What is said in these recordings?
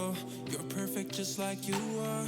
know you're perfect just like you are.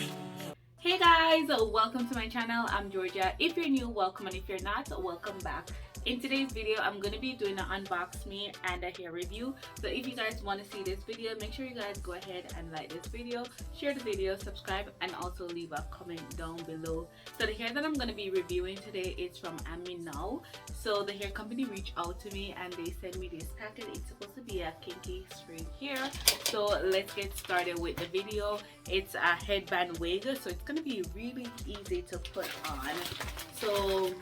Hey guys, welcome to my channel. I'm Georgia. If you're new, welcome, and if you're not, welcome back. In today's video, I'm going to be doing an unbox me and a hair review. So if you guys want to see this video, make sure you guys go ahead and like this video, share the video, subscribe, and also leave a comment down below. So the hair that I'm going to be reviewing today is from Aminow. So the hair company reached out to me and they sent me this packet. It's supposed to be a kinky straight hair. So let's get started with the video. It's a headband wig, so it's going to be really easy to put on. So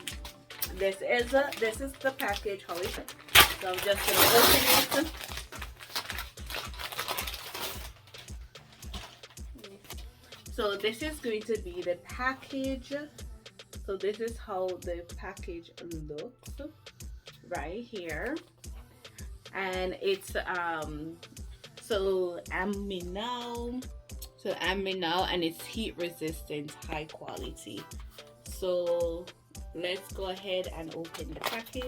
this is the package, how is it? So I'm just gonna open it. So this is going to be the package. So this is how the package looks right here, and it's so Aminow, and it's heat resistant, high quality. So let's go ahead and open the package.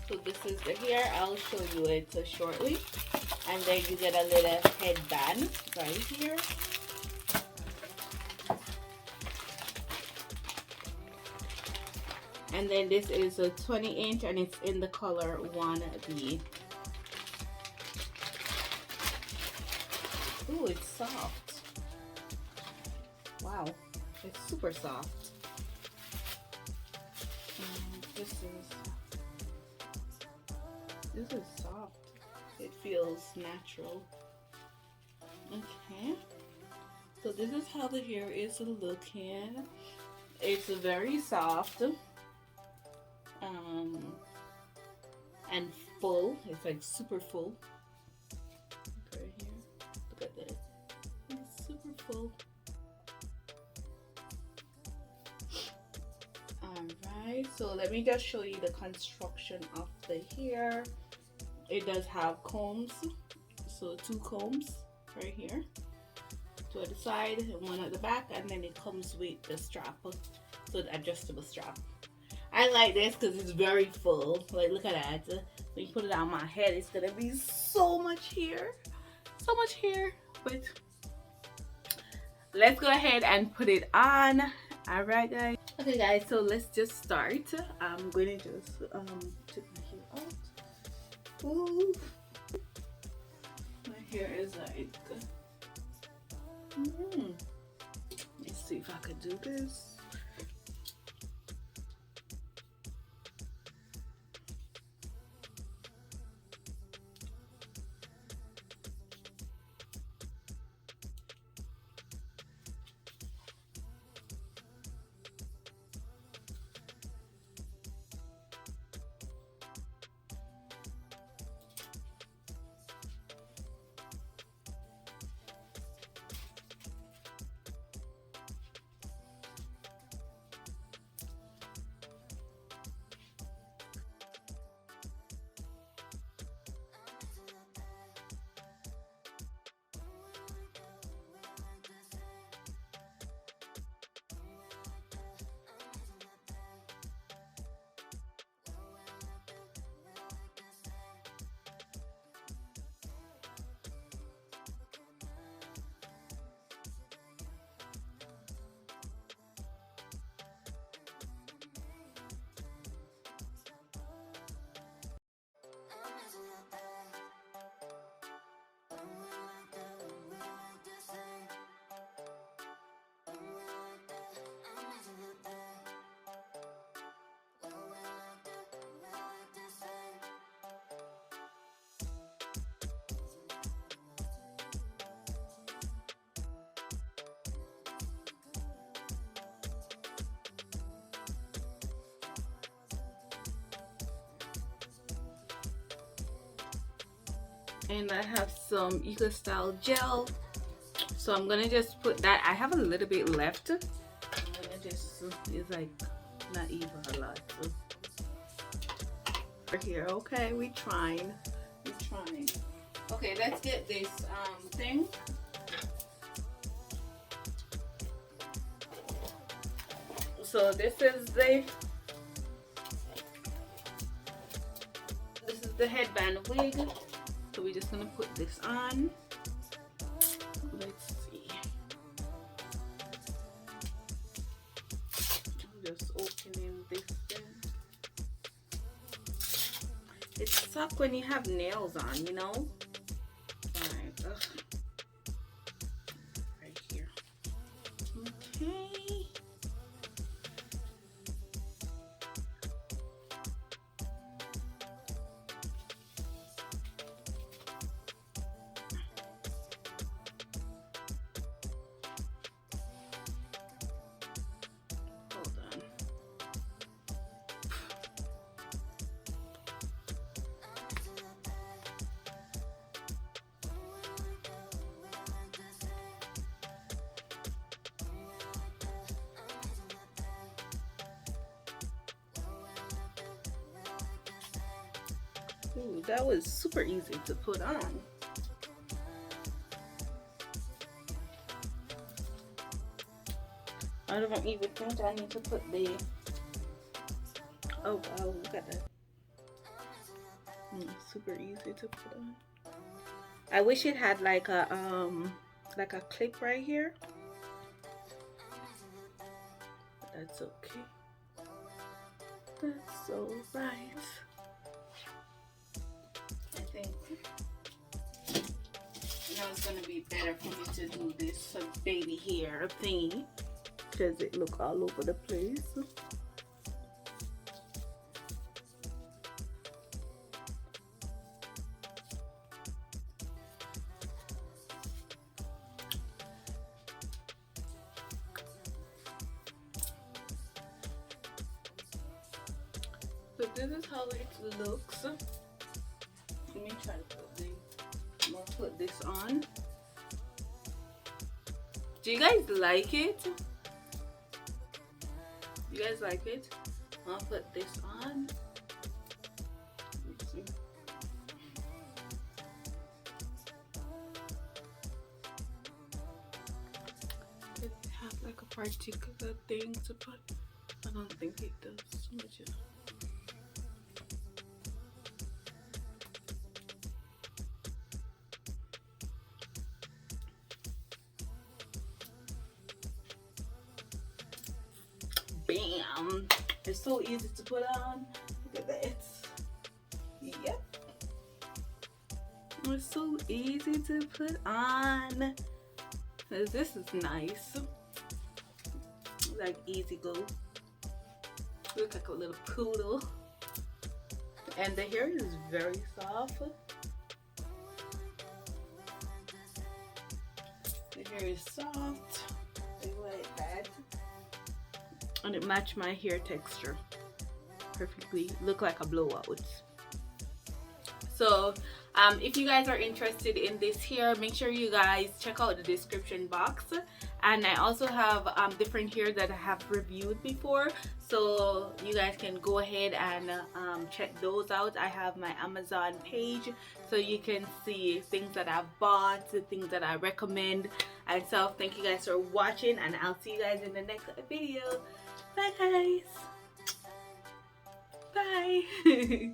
So this is the hair. I'll show you it shortly. And then you get a little headband right here. And then this is a 20-inch and it's in the color 1B. Ooh, it's soft. Wow, it's super soft. This is soft. It feels natural. Okay. So this is how the hair is looking. It's very soft. And full. It's like super full. Right here. Look at this. It's super full. Alright, so let me just show you the construction of the hair. It does have combs. So 2 combs right here. 2 at the side and 1 at the back, and then it comes with the strap. So the adjustable strap. I like this because it's very full. Like, look at that. When you put it on my head, it's gonna be so much hair. So much hair. But let's go ahead and put it on. Alright guys. Okay guys, so let's just start. I'm gonna just take my hair out. Ooh. My hair is like let's see if I can do this. And I have some Eco Style gel, so I'm gonna just put that. I have a little bit left. I'm gonna just, it's like not even a lot. So. Here, okay, we trying. Okay, let's get this thing. So this is the the headband wig. So we're just gonna put this on. Let's see. I'm just opening this thing. It sucks when you have nails on, you know? Alright, right here. Okay. Hold on. Ooh, that was super easy to put on. I don't even think I need to put the... Oh wow, look at that. Super easy to put on. I wish it had like a clip right here. But that's okay. That's alright. I think now it's gonna be better for me to do this baby hair thingy because it look all over the place. So this is how it looks. Let me try to put this. I'm gonna put this on. Do you guys like it? You guys like it? I'll put this on. Let's see. It has like a particular thing to put. I don't think it does so much. Bam! It's so easy to put on. Look at that. Yep. It's so easy to put on. This is nice. Like easy go. Look like a little poodle. And the hair is very soft. The hair is soft. Like that. And it matched my hair texture perfectly. Look like a blowout. So if you guys are interested in this hair, make sure you guys check out the description box. And I also have different hair that I have reviewed before, so you guys can go ahead and check those out. I have my Amazon page, so you can see things that I've bought, the things that I recommend. And so thank you guys for watching, and I'll see you guys in the next video. Bye guys. Bye.